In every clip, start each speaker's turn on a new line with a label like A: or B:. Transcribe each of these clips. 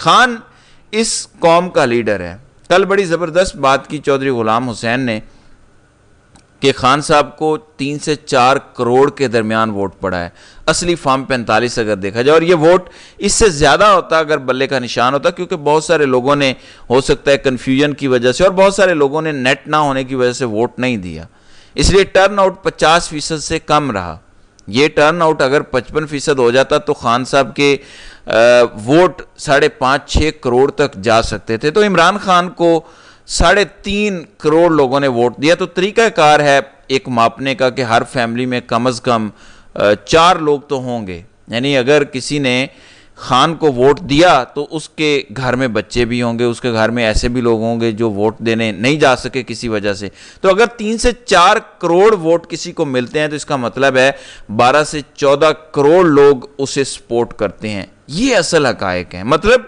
A: خان اس قوم کا لیڈر ہے. کل بڑی زبردست بات کی چودھری غلام حسین نے کہ خان صاحب کو 3 سے 4 کروڑ کے درمیان ووٹ پڑا ہے. اصلی فارم 45 اگر دیکھا جائے، اور یہ ووٹ اس سے زیادہ ہوتا اگر بلے کا نشان ہوتا، کیونکہ بہت سارے لوگوں نے ہو سکتا ہے کنفیوژن کی وجہ سے اور بہت سارے لوگوں نے نیٹ نہ ہونے کی وجہ سے ووٹ نہیں دیا، اس لیے ٹرن آؤٹ 50% سے کم رہا. یہ ٹرن آؤٹ اگر 55% ہو جاتا تو خان صاحب کے ووٹ 5.5-6 کروڑ تک جا سکتے تھے. تو عمران خان کو 3.5 کروڑ لوگوں نے ووٹ دیا. تو طریقہ کار ہے ایک ماپنے کا کہ ہر فیملی میں کم از کم 4 لوگ تو ہوں گے. یعنی اگر کسی نے خان کو ووٹ دیا تو اس کے گھر میں بچے بھی ہوں گے، اس کے گھر میں ایسے بھی لوگ ہوں گے جو ووٹ دینے نہیں جا سکے کسی وجہ سے. تو اگر 3 سے 4 کروڑ ووٹ کسی کو ملتے ہیں تو اس کا مطلب ہے 12 سے 14 کروڑ لوگ اسے سپورٹ کرتے ہیں. یہ اصل حقائق ہیں. مطلب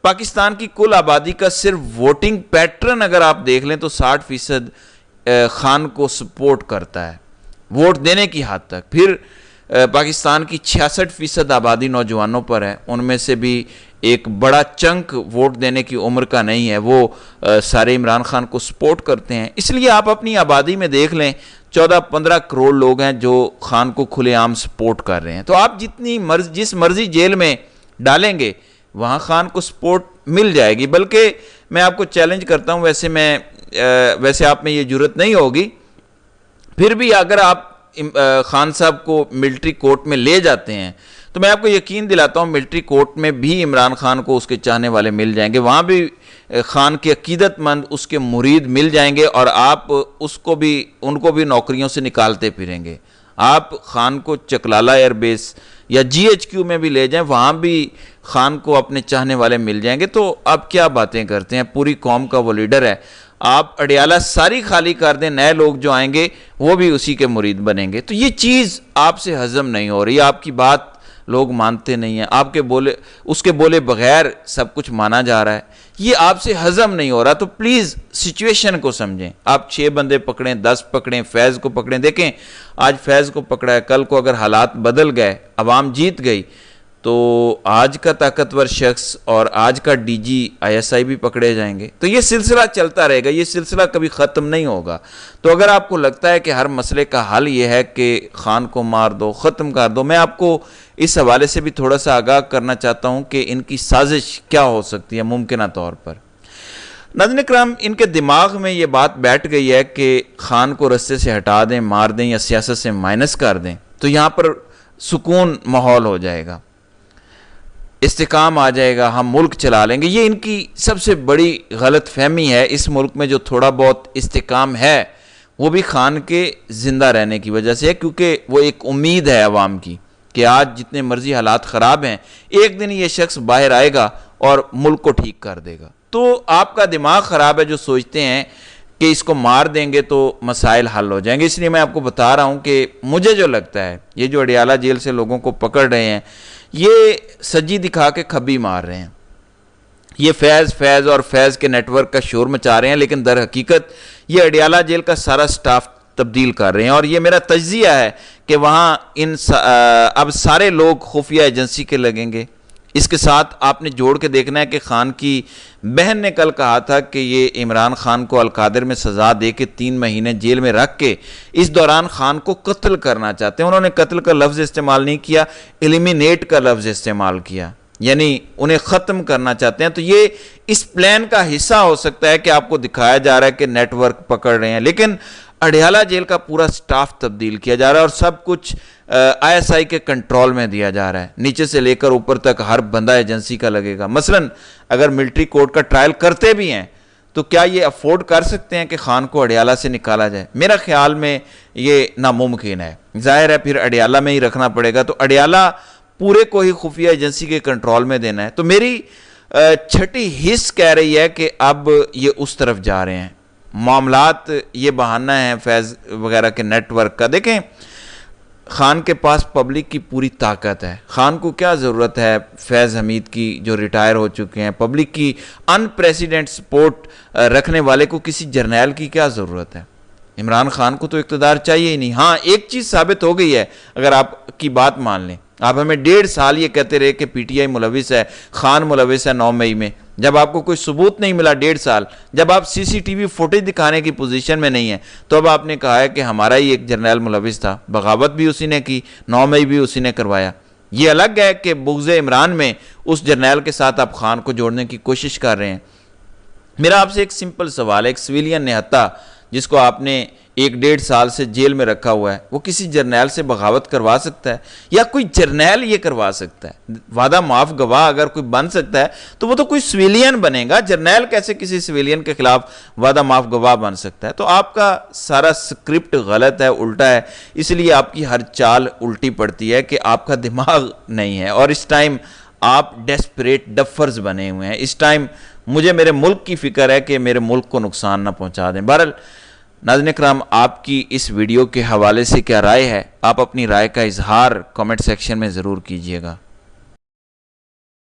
A: پاکستان کی کل آبادی کا صرف ووٹنگ پیٹرن اگر آپ دیکھ لیں تو 60% خان کو سپورٹ کرتا ہے ووٹ دینے کی حد تک. پھر پاکستان کی 66% آبادی نوجوانوں پر ہے، ان میں سے بھی ایک بڑا چنک ووٹ دینے کی عمر کا نہیں ہے، وہ سارے عمران خان کو سپورٹ کرتے ہیں. اس لیے آپ اپنی آبادی میں دیکھ لیں 14-15 کروڑ لوگ ہیں جو خان کو کھلے عام سپورٹ کر رہے ہیں. تو آپ جس مرضی جیل میں ڈالیں گے وہاں خان کو سپورٹ مل جائے گی. بلکہ میں آپ کو چیلنج کرتا ہوں، ویسے آپ میں یہ جرت نہیں ہوگی، پھر بھی اگر آپ خان صاحب کو ملٹری کورٹ میں لے جاتے ہیں تو میں آپ کو یقین دلاتا ہوں ملٹری کورٹ میں بھی عمران خان کو اس کے چاہنے والے مل جائیں گے، وہاں بھی خان کے عقیدت مند اس کے مرید مل جائیں گے، اور آپ ان کو بھی نوکریوں سے نکالتے پھریں گے. آپ خان کو چکلالہ ایئر بیس یا GHQ میں بھی لے جائیں، وہاں بھی خان کو اپنے چاہنے والے مل جائیں گے. تو آپ کیا باتیں کرتے ہیں، پوری قوم کا وہ لیڈر ہے. آپ اڈیالہ ساری خالی کر دیں، نئے لوگ جو آئیں گے وہ بھی اسی کے مرید بنیں گے. تو یہ چیز آپ سے ہضم نہیں ہو رہی، آپ کی بات لوگ مانتے نہیں ہیں، اس کے بولے بغیر سب کچھ مانا جا رہا ہے، یہ آپ سے ہضم نہیں ہو رہا. تو پلیز سچویشن کو سمجھیں. آپ 6 بندے پکڑیں، 10 پکڑیں، فیض کو پکڑیں. دیکھیں آج فیض کو پکڑا ہے، کل کو اگر حالات بدل گئے، عوام جیت گئی، تو آج کا طاقتور شخص اور آج کا DG ISI بھی پکڑے جائیں گے. تو یہ سلسلہ چلتا رہے گا، یہ سلسلہ کبھی ختم نہیں ہوگا. تو اگر آپ کو لگتا ہے کہ ہر مسئلے کا حل یہ ہے کہ خان کو مار دو، ختم کر دو، میں آپ کو اس حوالے سے بھی تھوڑا سا آگاہ کرنا چاہتا ہوں کہ ان کی سازش کیا ہو سکتی ہے ممکنہ طور پر. ناظرین کرام، ان کے دماغ میں یہ بات بیٹھ گئی ہے کہ خان کو رستے سے ہٹا دیں، مار دیں یا سیاست سے مائنس کر دیں تو یہاں پر سکون ماحول ہو جائے گا، استحکام آ جائے گا، ہم ملک چلا لیں گے. یہ ان کی سب سے بڑی غلط فہمی ہے. اس ملک میں جو تھوڑا بہت استحکام ہے وہ بھی خان کے زندہ رہنے کی وجہ سے ہے، کیونکہ وہ ایک امید ہے عوام کی کہ آج جتنے مرضی حالات خراب ہیں ایک دن یہ شخص باہر آئے گا اور ملک کو ٹھیک کر دے گا. تو آپ کا دماغ خراب ہے جو سوچتے ہیں کہ اس کو مار دیں گے تو مسائل حل ہو جائیں گے. اس لیے میں آپ کو بتا رہا ہوں کہ مجھے جو لگتا ہے یہ جو اڈیالہ جیل سے لوگوں کو پکڑ رہے ہیں یہ سجی دکھا کے کھبی مار رہے ہیں. یہ فیض اور فیض کے نیٹ ورک کا شور مچا رہے ہیں، لیکن در حقیقت یہ اڈیالہ جیل کا سارا سٹاف تبدیل کر رہے ہیں. اور یہ میرا تجزیہ ہے کہ وہاں اب سارے لوگ خفیہ ایجنسی کے لگیں گے. اس کے ساتھ آپ نے جوڑ کے دیکھنا ہے کہ خان کی بہن نے کل کہا تھا کہ یہ عمران خان کو القادر میں سزا دے کے 3 مہینے جیل میں رکھ کے اس دوران خان کو قتل کرنا چاہتے ہیں. انہوں نے قتل کا لفظ استعمال نہیں کیا، ایلیمینیٹ کا لفظ استعمال کیا، یعنی انہیں ختم کرنا چاہتے ہیں. تو یہ اس پلان کا حصہ ہو سکتا ہے کہ آپ کو دکھایا جا رہا ہے کہ نیٹ ورک پکڑ رہے ہیں، لیکن اڈیالہ جیل کا پورا سٹاف تبدیل کیا جا رہا ہے اور سب کچھ ISI کے کنٹرول میں دیا جا رہا ہے. نیچے سے لے کر اوپر تک ہر بندہ ایجنسی کا لگے گا. مثلا اگر ملٹری کورٹ کا ٹرائل کرتے بھی ہیں تو کیا یہ افورڈ کر سکتے ہیں کہ خان کو اڈیالہ سے نکالا جائے؟ میرا خیال میں یہ ناممکن ہے. ظاہر ہے پھر اڈیالہ میں ہی رکھنا پڑے گا. تو اڈیالہ پورے کو ہی خفیہ ایجنسی کے کنٹرول میں دینا ہے. تو میری چھٹی حص کہہ رہی ہے کہ اب یہ اس طرف جا رہے ہیں. معاملات یہ بہانہ ہیں فیض وغیرہ کے نیٹ ورک کا. دیکھیں خان کے پاس پبلک کی پوری طاقت ہے. خان کو کیا ضرورت ہے فیض حمید کی جو ریٹائر ہو چکے ہیں؟ پبلک کی ان پریسیڈنٹ سپورٹ رکھنے والے کو کسی جرنیل کی کیا ضرورت ہے؟ عمران خان کو تو اقتدار چاہیے ہی نہیں. ہاں ایک چیز ثابت ہو گئی ہے اگر آپ کی بات مان لیں، آپ ہمیں 1.5 سال یہ کہتے رہے کہ پی ٹی آئی ملوث ہے، خان ملوث ہے 9 مئی میں، جب آپ کو کوئی ثبوت نہیں ملا 1.5 سال، جب آپ سی سی ٹی وی فوٹیج دکھانے کی پوزیشن میں نہیں ہیں، تو اب آپ نے کہا ہے کہ ہمارا ہی ایک جرنیل ملوث تھا، بغاوت بھی اسی نے کی، 9 مئی بھی اسی نے کروایا۔ یہ الگ ہے کہ بغض عمران میں اس جرنیل کے ساتھ آپ خان کو جوڑنے کی کوشش کر رہے ہیں۔ میرا آپ سے ایک سمپل سوال ہے، ایک سویلین نہتا جس کو آپ نے 1.5 سال سے جیل میں رکھا ہوا ہے، وہ کسی جرنیل سے بغاوت کروا سکتا ہے؟ یا کوئی جرنیل یہ کروا سکتا ہے؟ وعدہ معاف گواہ اگر کوئی بن سکتا ہے تو وہ تو کوئی سویلین بنے گا، جرنیل کیسے کسی سویلین کے خلاف وعدہ معاف گواہ بن سکتا ہے؟ تو آپ کا سارا سکرپٹ غلط ہے، الٹا ہے، اس لیے آپ کی ہر چال الٹی پڑتی ہے کہ آپ کا دماغ نہیں ہے، اور اس ٹائم آپ ڈیسپریٹ ڈفرز بنے ہوئے ہیں۔ اس ٹائم مجھے میرے ملک کی فکر ہے کہ میرے ملک کو نقصان نہ پہنچا دیں۔ بہرحال ناظرین اکرام، آپ کی اس ویڈیو کے حوالے سے کیا رائے ہے؟ آپ اپنی رائے کا اظہار کمنٹ سیکشن میں ضرور کیجیے گا۔